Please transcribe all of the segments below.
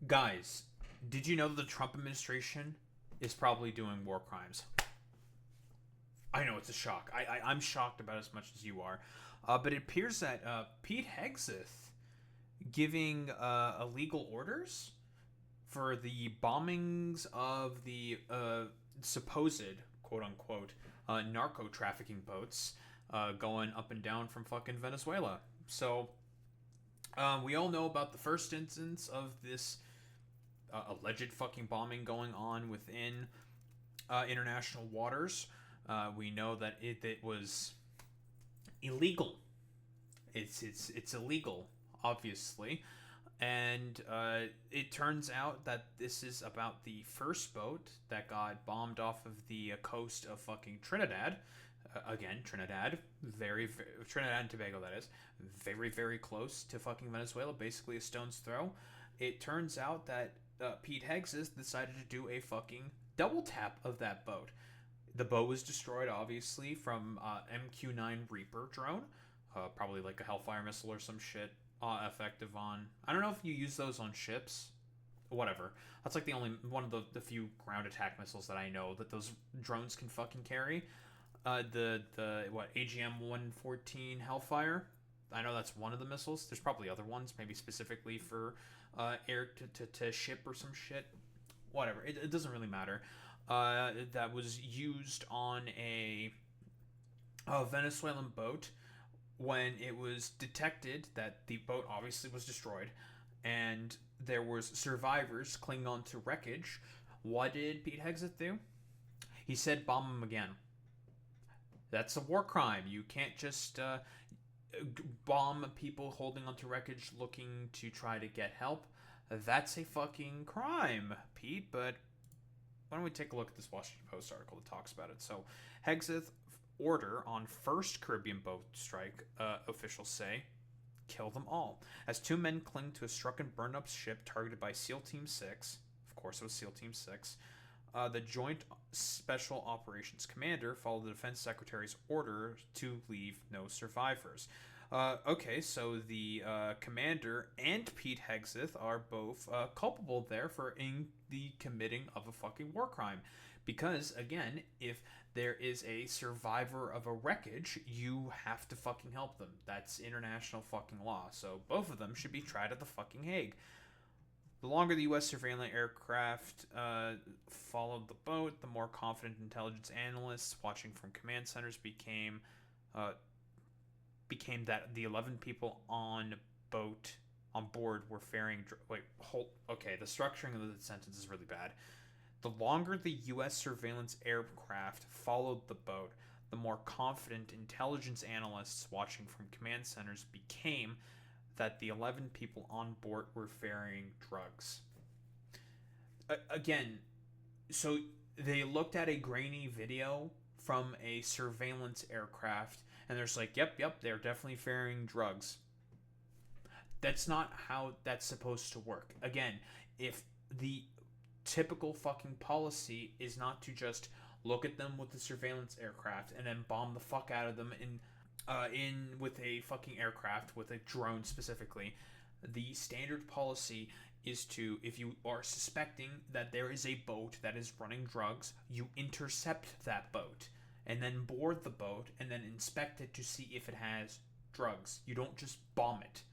Guys, did you know that the Trump administration is probably doing war crimes? I know it's a shock. I'm shocked about as much as you are. But it appears that Pete Hegseth giving illegal orders for the bombings of the supposed quote unquote narco trafficking boats going up and down from fucking Venezuela. So we all know about the first instance of this alleged fucking bombing going on within international waters. We know that it was illegal. It's illegal, obviously, and it turns out that this is about the first boat that got bombed off of the coast of fucking Trinidad. Again, Trinidad, Trinidad and Tobago, that is, very close to fucking Venezuela, basically a stone's throw. It turns out that Pete Hegseth decided to do a fucking double tap of that boat. The boat was destroyed, obviously, from MQ-9 Reaper drone, probably like a Hellfire missile or some shit, effective on. I don't know if you use those on ships. Whatever. That's like the only one of the few ground attack missiles that I know that those drones can fucking carry. The AGM 114 Hellfire. I know that's one of the missiles. There's probably other ones, maybe specifically for air to ship or some shit. Whatever. It doesn't really matter. That was used on a Venezuelan boat when it was detected that the boat obviously was destroyed and there was survivors clinging on to wreckage. What did Pete Hegseth do? He said bomb them again. That's a war crime. You can't just bomb people holding onto wreckage looking to try to get help. That's a fucking crime, Pete. But why don't we take a look at this Washington Post article that talks about it? So, Hegseth order on first Caribbean boat strike, officials say, kill them all. As two men cling to a struck and burned up ship targeted by SEAL Team 6, of course it was SEAL Team 6, the Joint Special Operations Commander followed the Defense Secretary's order to leave no survivors. Okay, so the commander and Pete Hegseth are both culpable there for the committing of a fucking war crime. Because, again, if there is a survivor of a wreckage, you have to fucking help them. That's international fucking law. So both of them should be tried at the fucking Hague. The longer the U.S. surveillance aircraft followed the boat, the more confident intelligence analysts watching from command centers became that the 11 people on board were faring. Okay, the structuring of the sentence is really bad. The longer the U.S. surveillance aircraft followed the boat, the more confident intelligence analysts watching from command centers became that the 11 people on board were ferrying drugs. Again, so they looked at a grainy video from a surveillance aircraft, and they're just like, yep, they're definitely ferrying drugs. That's not how that's supposed to work. Again, if the typical fucking policy is not to just look at them with the surveillance aircraft and then bomb the fuck out of them in with a fucking aircraft, with a drone specifically. The standard policy is to, if you are suspecting that there is a boat that is running drugs, you intercept that boat and then board the boat and then inspect it to see if it has drugs. You don't just bomb it.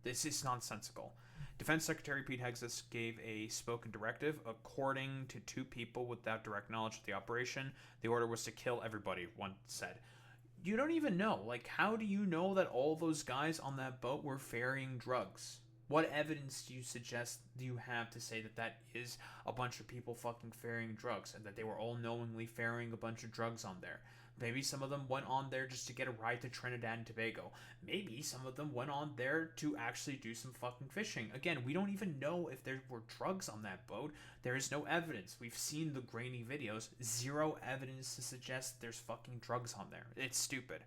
This is nonsensical. Defense Secretary Pete Hegseth gave a spoken directive. According to two people without direct knowledge of the operation, the order was to kill everybody, one said. You don't even know. Like, how do you know that all those guys on that boat were ferrying drugs? What evidence do you have to say that that is a bunch of people fucking ferrying drugs and that they were all knowingly ferrying a bunch of drugs on there? Maybe some of them went on there just to get a ride to Trinidad and Tobago. Maybe some of them went on there to actually do some fucking fishing. Again, we don't even know if there were drugs on that boat. There is no evidence. We've seen the grainy videos. Zero evidence to suggest there's fucking drugs on there. It's stupid.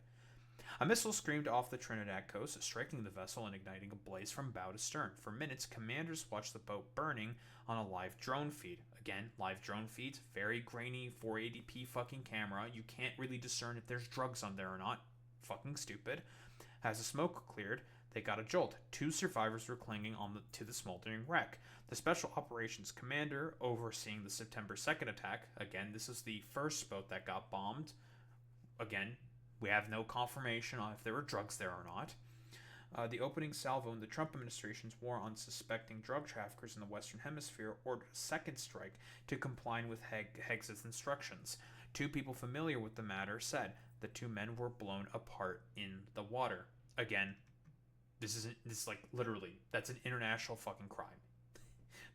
A missile screamed off the Trinidad coast, striking the vessel and igniting a blaze from bow to stern. For minutes, commanders watched the boat burning on a live drone feed. Again, live drone feeds, very grainy 480p fucking camera. You can't really discern if there's drugs on there or not. Fucking stupid. As the smoke cleared, they got a jolt. 2 survivors were clinging to the smoldering wreck. The Special Operations Commander overseeing the September 2nd attack, again, this is the first boat that got bombed. Again, we have no confirmation on if there were drugs there or not. The opening salvo in the Trump administration's war on suspecting drug traffickers in the Western Hemisphere ordered a second strike to comply with Hegseth's instructions. 2 people familiar with the matter said the 2 men were blown apart in the water. Again, this is like literally, that's an international fucking crime.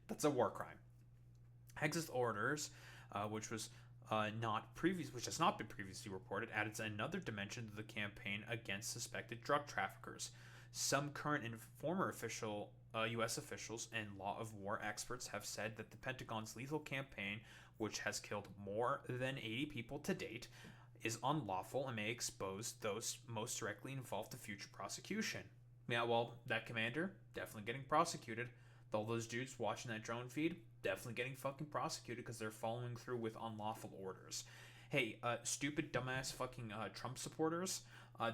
That's a war crime. Hegseth's orders, which has not been previously reported, added another dimension to the campaign against suspected drug traffickers. Some current and former U.S. officials and law of war experts have said that the Pentagon's lethal campaign, which has killed more than 80 people to date, is unlawful and may expose those most directly involved to future prosecution. Yeah, well, that commander, definitely getting prosecuted. All those dudes watching that drone feed, definitely getting fucking prosecuted because they're following through with unlawful orders. Hey, stupid, dumbass fucking Trump supporters,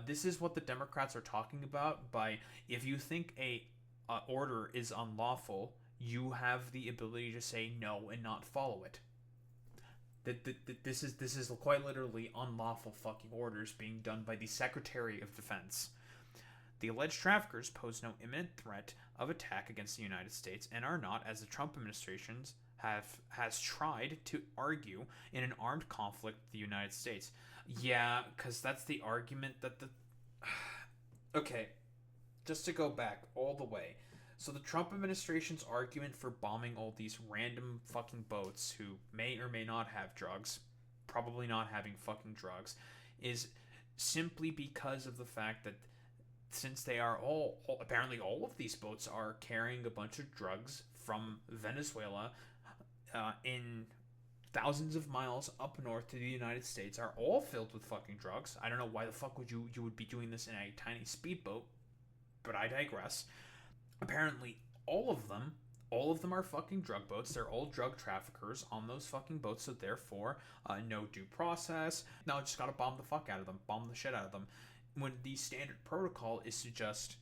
this is what the Democrats are talking about by, if you think a order is unlawful, you have the ability to say no and not follow it. This is quite literally unlawful fucking orders being done by the Secretary of Defense. The alleged traffickers pose no imminent threat of attack against the United States and are not, as the Trump administration has tried to argue, in an armed conflict with the United States. Yeah, because that's the argument that the... Okay, just to go back all the way. So the Trump administration's argument for bombing all these random fucking boats who may or may not have drugs, probably not having fucking drugs, is simply because of the fact that since they are apparently all of these boats are carrying a bunch of drugs from Venezuela in thousands of miles up north to the United States, are all filled with fucking drugs. I don't know why the fuck you would be doing this in a tiny speedboat, but I digress. Apparently, all of them are fucking drug boats. They're all drug traffickers on those fucking boats, so therefore, no due process. No, just gotta bomb the fuck out of them. Bomb the shit out of them. When the standard protocol is to just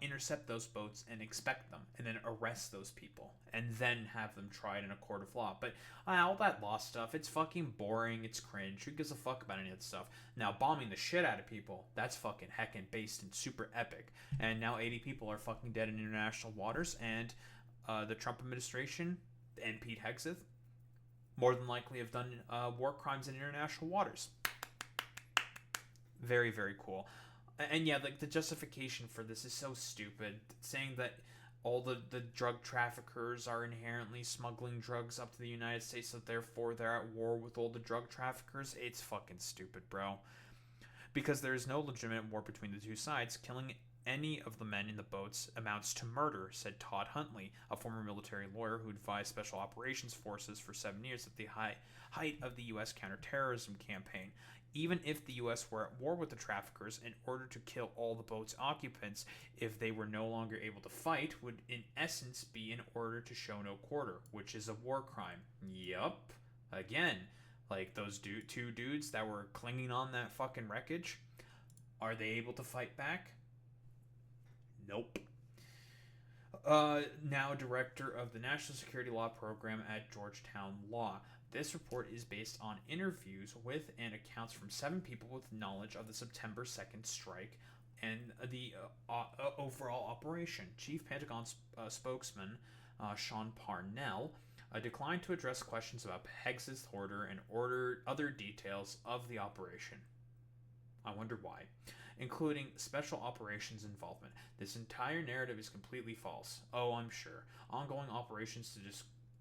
intercept those boats and inspect them, and then arrest those people, and then have them tried in a court of law. But all that law stuff, it's fucking boring, it's cringe. Who gives a fuck about any of that stuff? Now, bombing the shit out of people, that's fucking heckin' based and super epic. And now 80 people are fucking dead in international waters, and the Trump administration and Pete Hegseth more than likely have done war crimes in international waters. Very, very cool. And yeah, like, the justification for this is so stupid. Saying that all the drug traffickers are inherently smuggling drugs up to the United States, so therefore they're at war with all the drug traffickers, it's fucking stupid, bro. Because there is no legitimate war between the two sides. Killing any of the men in the boats amounts to murder, said Todd Huntley, a former military lawyer who advised Special Operations Forces for 7 years at the height of the U.S. counterterrorism campaign. Even if the U.S. were at war with the traffickers, in order to kill all the boat's occupants, if they were no longer able to fight, would in essence be in order to show no quarter, which is a war crime. Yup. Again, like those two dudes that were clinging on that fucking wreckage, are they able to fight back? Nope. Now director of the National Security Law Program at Georgetown Law. This report is based on interviews with and accounts from 7 people with knowledge of the September 2nd strike and the overall operation. Chief Pentagon spokesman Sean Parnell declined to address questions about Hegseth's order and other details of the operation. I wonder why. Including special operations involvement. This entire narrative is completely false. Oh, I'm sure. Ongoing operations to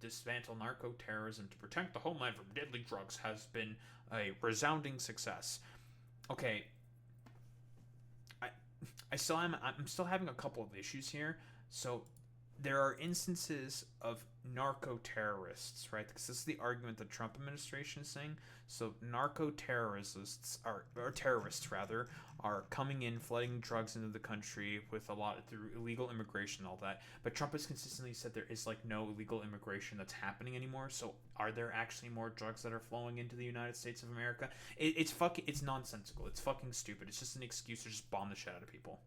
dismantle narco-terrorism to protect the homeland from deadly drugs has been a resounding success. Okay, I'm still having a couple of issues here. So there are instances of narco-terrorists, right? Because this is the argument the Trump administration is saying. So narco-terrorists are coming in, flooding drugs into the country with a lot through illegal immigration and all that. But Trump has consistently said there is like no illegal immigration that's happening anymore. So are there actually more drugs that are flowing into the United States of America? It's nonsensical. It's fucking stupid. It's just an excuse to just bomb the shit out of people.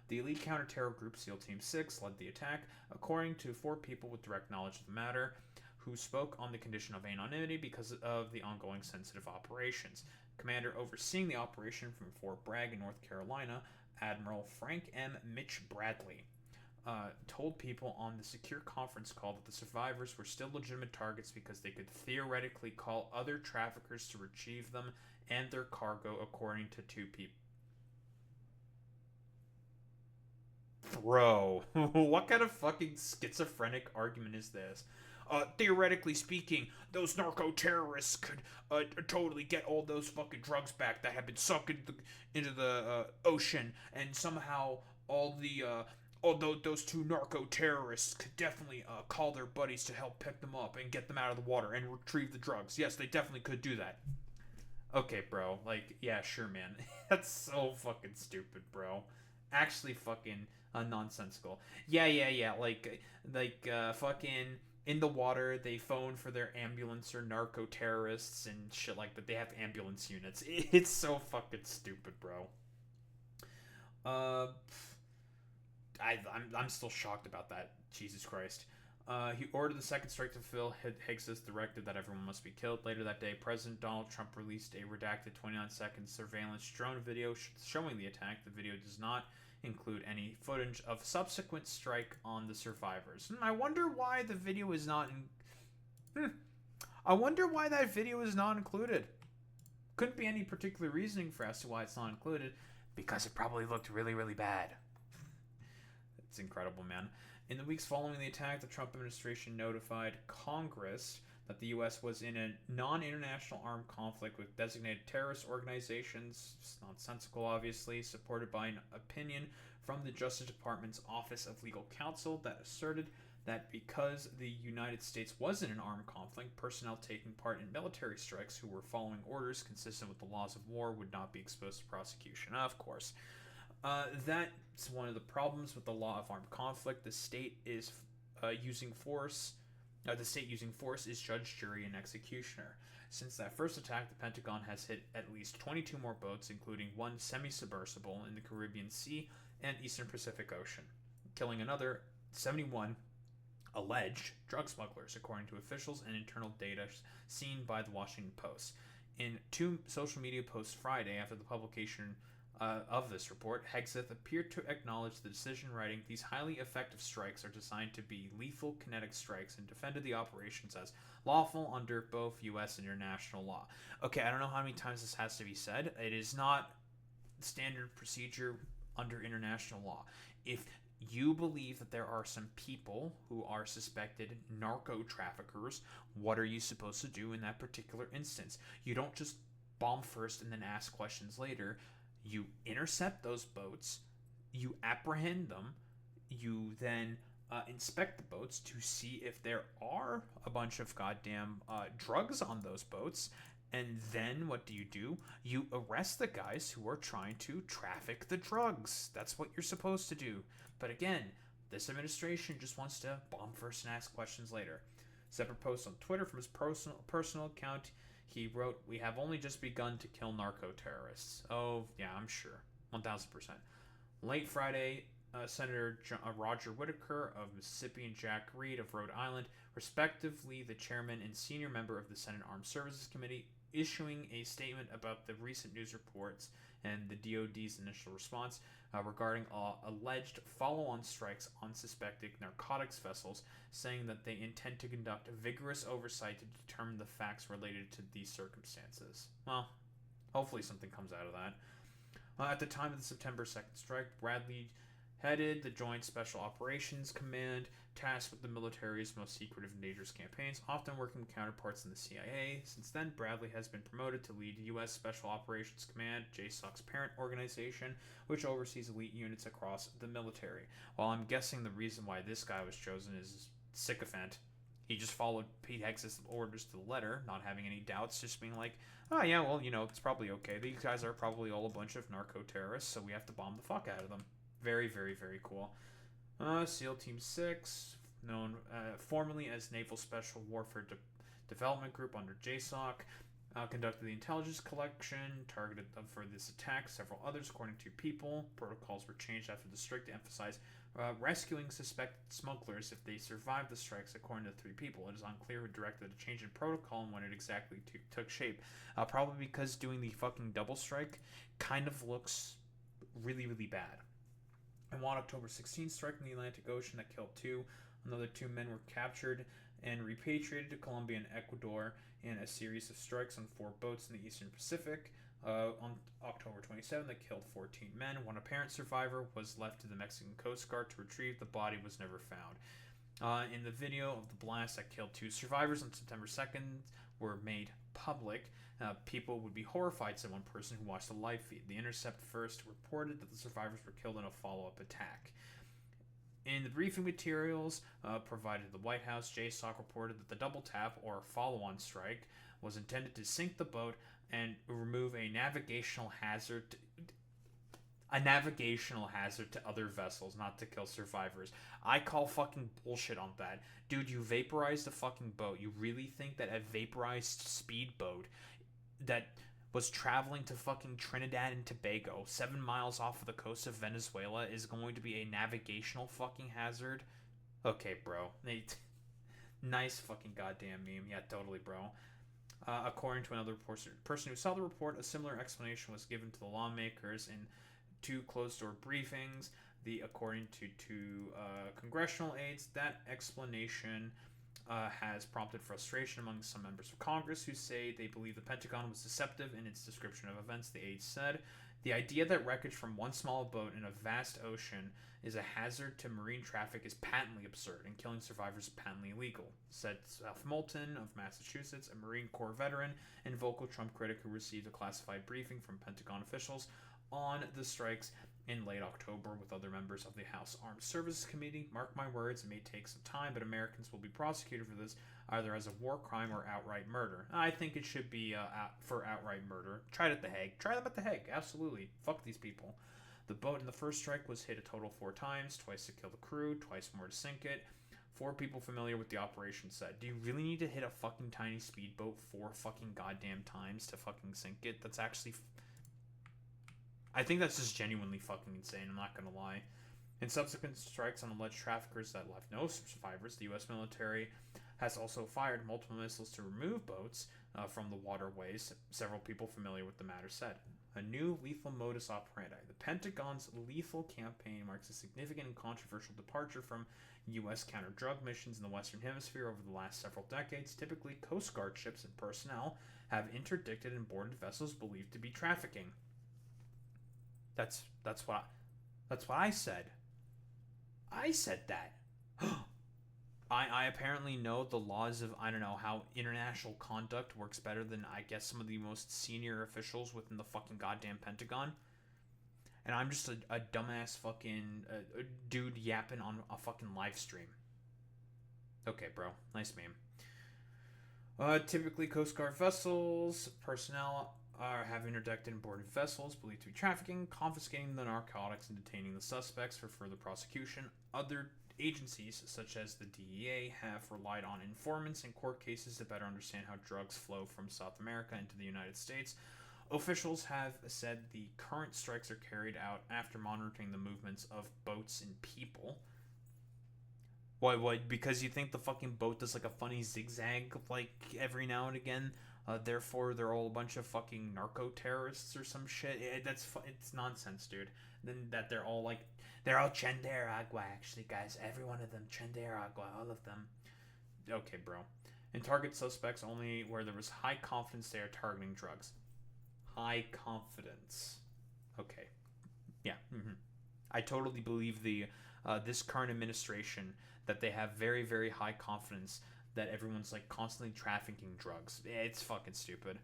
The elite counter-terror group SEAL Team 6 led the attack, according to 4 people with direct knowledge of the matter, who spoke on the condition of anonymity because of the ongoing sensitive operations. Commander overseeing the operation from Fort Bragg in North Carolina, Admiral Frank M. Mitch Bradley, told people on the secure conference call that the survivors were still legitimate targets because they could theoretically call other traffickers to retrieve them and their cargo, according to 2 people. Bro, what kind of fucking schizophrenic argument is this? Theoretically speaking, those narco terrorists could totally get all those fucking drugs back that have been sucked into the ocean, and somehow although those 2 narco terrorists could definitely call their buddies to help pick them up and get them out of the water and retrieve the drugs. Yes, they definitely could do that. Okay, bro. Like, yeah, sure, man. That's so fucking stupid, bro. Actually, fucking nonsensical. Yeah. Fucking in the water, they phone for their ambulance or narco terrorists and shit like that. They have ambulance units. It's so fucking stupid, bro. Uh, I'm still shocked about that. Jesus Christ. He ordered the second strike to fulfill Hegseth's directive that everyone must be killed. Later that day, President Donald Trump released a redacted 29-second surveillance drone video showing the attack. The video does not include any footage of subsequent strike on the survivors. I wonder why the video is not I wonder why that video is not included. Couldn't be any particular reasoning for as to why it's not included, because it probably looked really, really bad. It's incredible, man. In the weeks following the attack, the Trump administration notified Congress that the U.S. was in a non-international armed conflict with designated terrorist organizations, it's nonsensical obviously, supported by an opinion from the Justice Department's Office of Legal Counsel that asserted that because the United States was in an armed conflict, personnel taking part in military strikes who were following orders consistent with the laws of war would not be exposed to prosecution. Of course. That's one of the problems with the law of armed conflict. The state is using force. The state using force is judge, jury, and executioner. Since that first attack, the Pentagon has hit at least 22 more boats, including one semi-submersible in the Caribbean Sea and Eastern Pacific Ocean, killing another 71 alleged drug smugglers, according to officials and internal data seen by the Washington Post. In 2 social media posts Friday after the publication of this report, Hegseth appeared to acknowledge the decision, writing, "These highly effective strikes are designed to be lethal kinetic strikes," and defended the operations as lawful under both U.S. and international law. Okay, I don't know how many times this has to be said. It is not standard procedure under international law. If you believe that there are some people who are suspected narco traffickers, what are you supposed to do in that particular instance? You don't just bomb first and then ask questions later. You intercept those boats, you apprehend them, you then inspect the boats to see if there are a bunch of goddamn drugs on those boats, and then what do? You arrest the guys who are trying to traffic the drugs. That's what you're supposed to do. But again, this administration just wants to bomb first and ask questions later. Separate post on Twitter from his personal account, he wrote, "We have only just begun to kill narco terrorists." Oh, yeah, I'm sure. 1,000%. Late Friday, Senator Roger Whittaker of Mississippi and Jack Reed of Rhode Island, respectively the chairman and senior member of the Senate Armed Services Committee, issuing a statement about the recent news reports and the DoD's initial response regarding alleged follow-on strikes on suspected narcotics vessels, saying that they intend to conduct vigorous oversight to determine the facts related to these circumstances. Well, hopefully something comes out of that. At the time of the September 2nd strike, Bradley headed the Joint Special Operations Command, tasked with the military's most secretive and dangerous campaigns, often working with counterparts in the CIA. Since then, Bradley has been promoted to lead U.S. Special Operations Command, JSOC's parent organization, which oversees elite units across the military. While I'm guessing the reason why this guy was chosen is sycophant. He just followed Pete Hegseth's orders to the letter, not having any doubts, just being like, oh yeah, well, it's probably okay. These guys are probably all a bunch of narco terrorists, so we have to bomb the fuck out of them. Very, very, very cool. SEAL Team 6, known formerly as Naval Special Warfare Development Group under JSOC, conducted the intelligence collection targeted for this attack. Several others, according to People. Protocols were changed after the strike to emphasize rescuing suspected smugglers if they survived the strikes, according to 3 people. It is unclear who directed the change in protocol and when it exactly took shape. Probably because doing the fucking double strike kind of looks really, really bad. And on October 16th, strike in the Atlantic Ocean that killed 2. Another 2 men were captured and repatriated to Colombia and Ecuador in a series of strikes on 4 boats in the Eastern Pacific. On October 27th, they killed 14 men. One apparent survivor was left to the Mexican Coast Guard to retrieve. The body was never found. In the video of the blast that killed 2 survivors on September 2nd were made public. People would be horrified, said one person who watched the live feed. The Intercept first reported that the survivors were killed in a follow-up attack. In the briefing materials provided to the White House, JSOC reported that the double tap, or follow-on strike, was intended to sink the boat and remove a navigational hazard to other vessels, not to kill survivors. I call fucking bullshit on that. Dude, you vaporized a fucking boat. You really think that a vaporized speedboat that was traveling to fucking Trinidad and Tobago, 7 miles off of the coast of Venezuela, is going to be a navigational fucking hazard? Okay, bro. Nice fucking goddamn meme. Yeah, totally, bro. According to another person who saw the report, a similar explanation was given to the lawmakers in 2 closed-door briefings. According to 2 congressional aides, that explanation has prompted frustration among some members of Congress who say they believe the Pentagon was deceptive in its description of events. The aides said, "The idea that wreckage from one small boat in a vast ocean is a hazard to marine traffic is patently absurd, and killing survivors is patently illegal," said Seth Moulton of Massachusetts, a Marine Corps veteran and vocal Trump critic who received a classified briefing from Pentagon officials on the strikes in late October with other members of the House Armed Services Committee. "Mark my words, it may take some time, but Americans will be prosecuted for this either as a war crime or outright murder." I think it should be for outright murder. Try it at the Hague. Try them at the Hague. Absolutely. Fuck these people. The boat in the first strike was hit a total 4 times, twice to kill the crew, twice more to sink it. 4 people familiar with the operation said, "Do you really need to hit a fucking tiny speedboat 4 fucking goddamn times to fucking sink it? That's actually... I think that's just genuinely fucking insane, I'm not gonna lie." In subsequent strikes on alleged traffickers that left no survivors, the U.S. military has also fired multiple missiles to remove boats from the waterways, several people familiar with the matter said. A new lethal modus operandi. The Pentagon's lethal campaign marks a significant and controversial departure from U.S. counter-drug missions in the Western Hemisphere over the last several decades. Typically, Coast Guard ships and personnel have interdicted and boarded vessels believed to be trafficking. That's what I said. I said that. I apparently know the laws of, I don't know, how international conduct works better than, I guess, some of the most senior officials within the fucking goddamn Pentagon. And I'm just a dumbass fucking dude yapping on a fucking live stream. Okay, bro. Nice meme. Typically, Coast Guard vessels, personnel have interdicted and boarded vessels believed to be trafficking, confiscating the narcotics and detaining the suspects for further prosecution. Other agencies, such as the DEA, have relied on informants in court cases to better understand how drugs flow from South America into the United States. Officials have said the current strikes are carried out after monitoring the movements of boats and people. What? Because you think the fucking boat does like a funny zigzag like every now and again? Therefore, they're all a bunch of fucking narco-terrorists or some shit. It's nonsense, dude. Then that they're all Chandera Agua, actually, guys. Every one of them, Chandera Agua, all of them. Okay, bro. And target suspects only where there was high confidence they are targeting drugs. High confidence. Okay. Yeah. I totally believe this current administration that they have very, very high confidence that everyone's like constantly trafficking drugs. It's fucking stupid.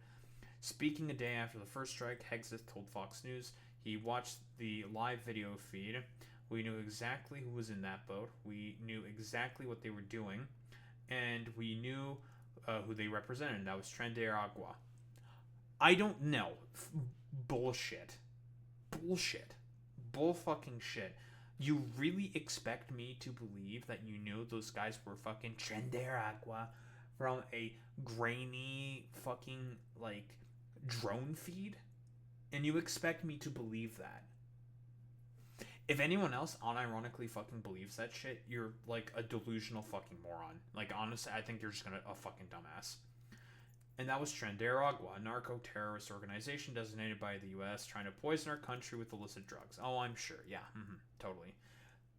Speaking a day after the first strike, Hegseth told Fox News he watched the live video feed. "We knew exactly who was in that boat. We knew exactly what they were doing. And we knew who they represented. That was Tren de Aragua." I don't know. Bullshit. Bull fucking shit. You really expect me to believe that you knew those guys were fucking Tren de Aragua from a grainy fucking, like, drone feed? And you expect me to believe that? If anyone else unironically fucking believes that shit, you're like a delusional fucking moron. Like, honestly, I think you're just a fucking dumbass. And that was Trenderagua, a narco-terrorist organization designated by the U.S. trying to poison our country with illicit drugs. Oh, I'm sure. Yeah, totally.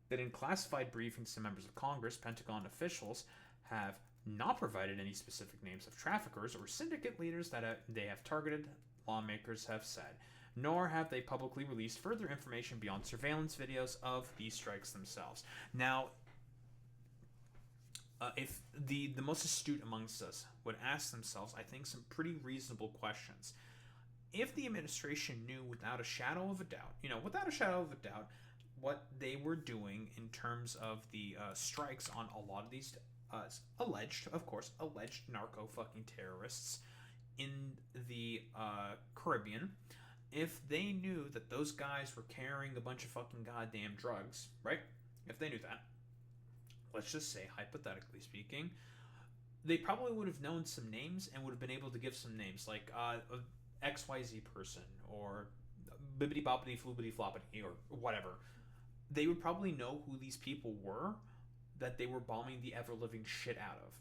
That in classified briefings to members of Congress, Pentagon officials have not provided any specific names of traffickers or syndicate leaders that they have targeted, lawmakers have said. Nor have they publicly released further information beyond surveillance videos of these strikes themselves. Now, if the most astute amongst us would ask themselves, I think, some pretty reasonable questions. If the administration knew without a shadow of a doubt, what they were doing in terms of the strikes on a lot of these alleged narco fucking terrorists in the Caribbean, if they knew that those guys were carrying a bunch of fucking goddamn drugs, right? If they knew that, let's just say, hypothetically speaking, they probably would have known some names and would have been able to give some names, like XYZ person, or bibbity boppity floobity floppity, or whatever. They would probably know who these people were that they were bombing the ever-living shit out of.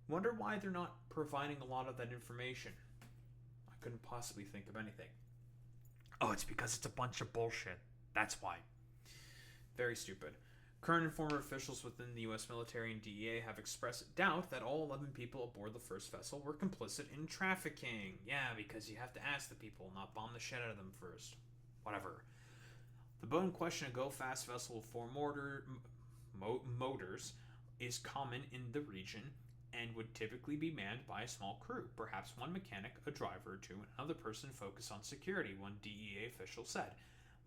Wonder why they're not providing a lot of that information. I couldn't possibly think of anything. Oh, it's because it's a bunch of bullshit. That's why. Very stupid. Current and former officials within the U.S. military and DEA have expressed doubt that all 11 people aboard the first vessel were complicit in trafficking. Yeah, because you have to ask the people, not bomb the shit out of them first. Whatever. The boat in question, a go-fast vessel with 4 motors, is common in the region and would typically be manned by a small crew, perhaps one mechanic, a driver or two, and another person focused on security, one DEA official said.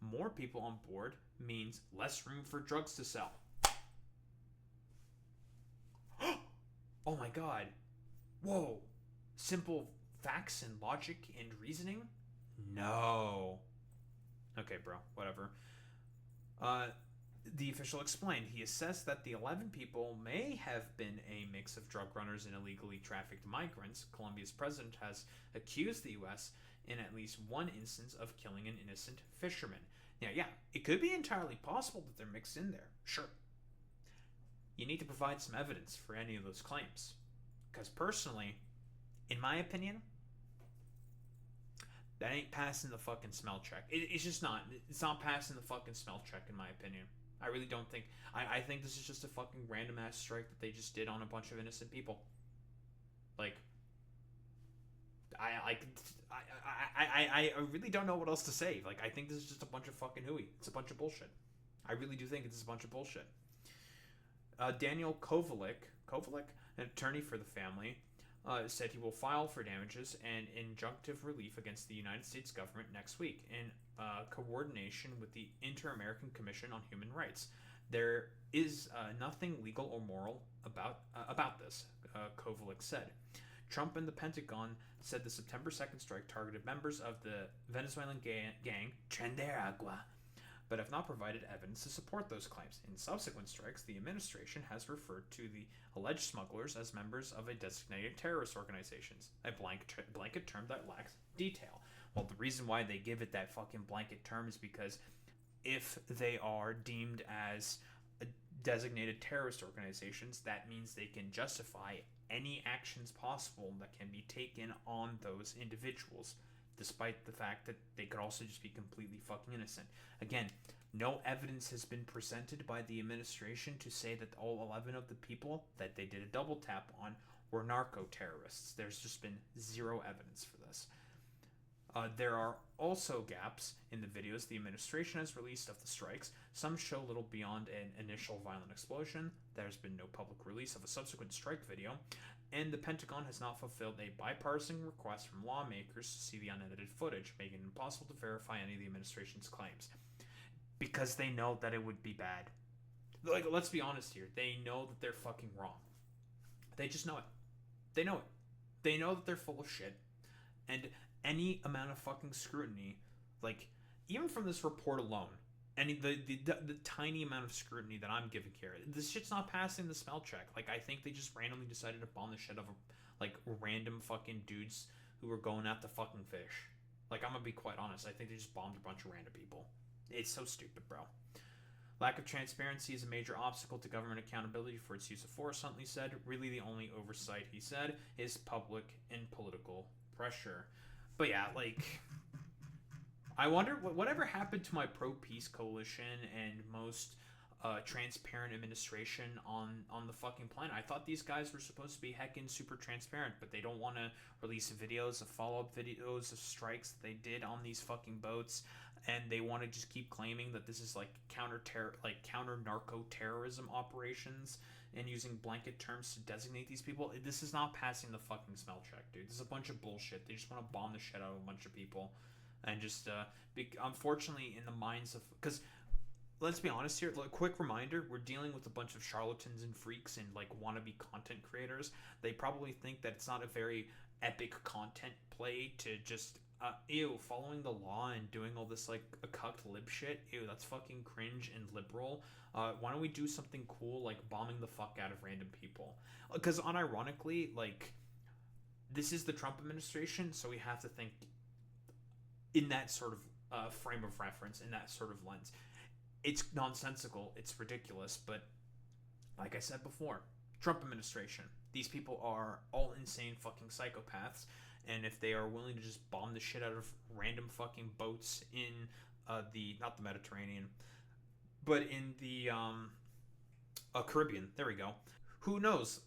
More people on board means less room for drugs to sell. Oh my god. Whoa. Simple facts and logic and reasoning? No. Okay, bro. Whatever. The official explained he assessed that the 11 people may have been a mix of drug runners and illegally trafficked migrants. Colombia's president has accused the U.S. in at least one instance of killing an innocent fisherman. Now, yeah, it could be entirely possible that they're mixed in there. Sure. You need to provide some evidence for any of those claims. Because personally, in my opinion, that ain't passing the fucking smell check. It's just not. It's not passing the fucking smell check, in my opinion. I really don't think. I think this is just a fucking random ass strike that they just did on a bunch of innocent people. Like, I really don't know what else to say. Like, I think this is just a bunch of fucking hooey. It's a bunch of bullshit. I really do think it's a bunch of bullshit. Daniel Kovalik, an attorney for the family, said he will file for damages and injunctive relief against the United States government next week in coordination with the Inter-American Commission on Human Rights. There is nothing legal or moral about this, Kovalik said. Trump and the Pentagon said the September 2nd strike targeted members of the Venezuelan gang Trenderagua, but have not provided evidence to support those claims. In subsequent strikes, the administration has referred to the alleged smugglers as members of a designated terrorist organizations, a blanket term that lacks detail. Well, the reason why they give it that fucking blanket term is because if they are deemed as designated terrorist organizations, that means they can justify any actions possible that can be taken on those individuals, despite the fact that they could also just be completely fucking innocent. Again, no evidence has been presented by the administration to say that all 11 of the people that they did a double tap on were narco-terrorists. There's just been zero evidence for this. There are also gaps in the videos the administration has released of the strikes. Some show little beyond an initial violent explosion. There's been no public release of a subsequent strike video. And the Pentagon has not fulfilled a bipartisan request from lawmakers to see the unedited footage, making it impossible to verify any of the administration's claims. Because they know that it would be bad. Like, let's be honest here. They know that they're fucking wrong. They just know it. They know it. They know that they're full of shit. And any amount of fucking scrutiny, like, even from this report alone, any the tiny amount of scrutiny that I'm giving here, this shit's not passing the smell check. Like, I think they just randomly decided to bomb the shit of like random fucking dudes who were going at the fucking fish. Like, I'm gonna be quite honest. I think they just bombed a bunch of random people. It's so stupid, bro. Lack of transparency is a major obstacle to government accountability for its use of force, Huntley said. Really, the only oversight, he said, is public and political pressure. But yeah, like, I wonder whatever happened to my pro-peace coalition and most transparent administration on the fucking planet. I thought these guys were supposed to be heckin' super transparent, but they don't want to release videos of follow-up videos of strikes that they did on these fucking boats, and they want to just keep claiming that this is like counter narco terrorism operations and using blanket terms to designate these people. This is not passing the fucking smell check, dude. This is a bunch of bullshit. They just want to bomb the shit out of a bunch of people, and just unfortunately in the minds of, because let's be honest here, like, quick reminder, we're dealing with a bunch of charlatans and freaks and like wannabe content creators. They probably think that it's not a very epic content play to just following the law and doing all this like a cucked lib shit. That's fucking cringe and liberal. Why don't we do something cool like bombing the fuck out of random people? Because unironically, like, this is the Trump administration, so we have to think in that sort of frame of reference, in that sort of lens. It's nonsensical, it's ridiculous, but like I said before, Trump administration, these people are all insane fucking psychopaths, and if they are willing to just bomb the shit out of random fucking boats in not the Mediterranean, but in the Caribbean, there we go. Who knows?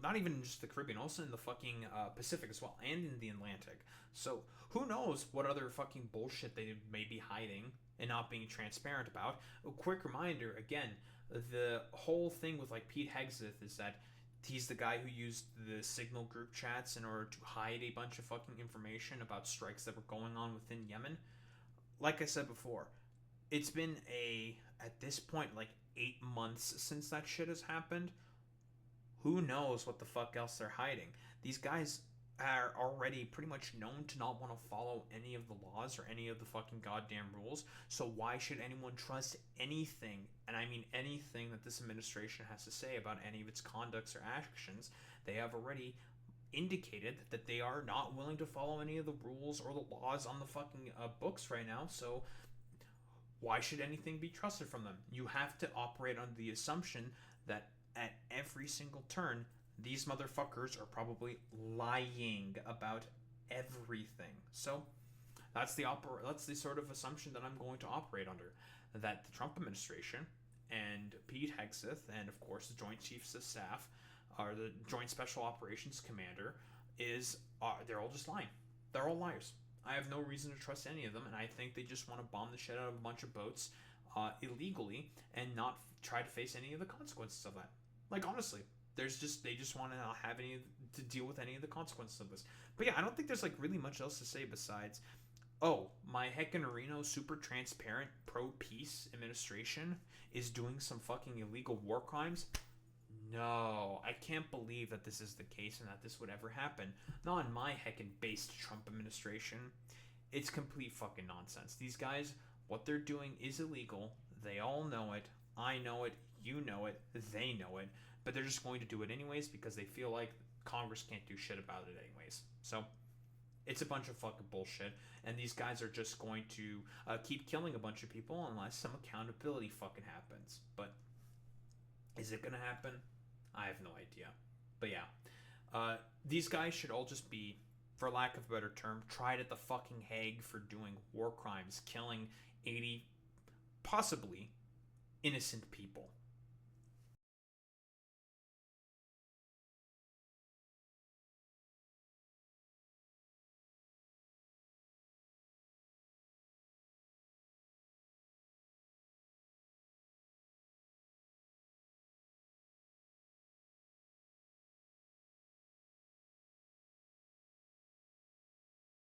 Not even just the Caribbean, also in the fucking Pacific as well, and in the Atlantic. So who knows what other fucking bullshit they may be hiding and not being transparent about. A quick reminder, again, the whole thing with like Pete Hegseth is that he's the guy who used the Signal group chats in order to hide a bunch of fucking information about strikes that were going on within Yemen. Like I said before, it's been at this point, like 8 months since that shit has happened. Who knows what the fuck else they're hiding? These guys are already pretty much known to not want to follow any of the laws or any of the fucking goddamn rules. So why should anyone trust anything, and I mean anything, that this administration has to say about any of its conducts or actions? They have already indicated that they are not willing to follow any of the rules or the laws on the fucking books right now. So why should anything be trusted from them? You have to operate under the assumption that at every single turn, these motherfuckers are probably lying about everything. So that's the sort of assumption that I'm going to operate under. That the Trump administration and Pete Hegseth and of course the Joint Chiefs of Staff, or the Joint Special Operations Commander, they're all just lying. They're all liars. I have no reason to trust any of them, and I think they just want to bomb the shit out of a bunch of boats illegally and not try to face any of the consequences of that. Like, honestly, they just want to not have to deal with any of the consequences of this. But yeah, I don't think there's like really much else to say besides, oh, my heckin' Reno super transparent pro-peace administration is doing some fucking illegal war crimes. No, I can't believe that this is the case and that this would ever happen. Not in my heckin' based Trump administration. It's complete fucking nonsense. These guys, what they're doing is illegal. They all know it. I know it. You know it. They know it. But they're just going to do it anyways because they feel like Congress can't do shit about it anyways. So it's a bunch of fucking bullshit. And these guys are just going to keep killing a bunch of people unless some accountability fucking happens. But is it going to happen? I have no idea. But yeah, these guys should all just be, for lack of a better term, tried at the fucking Hague for doing war crimes, killing 80 possibly innocent people.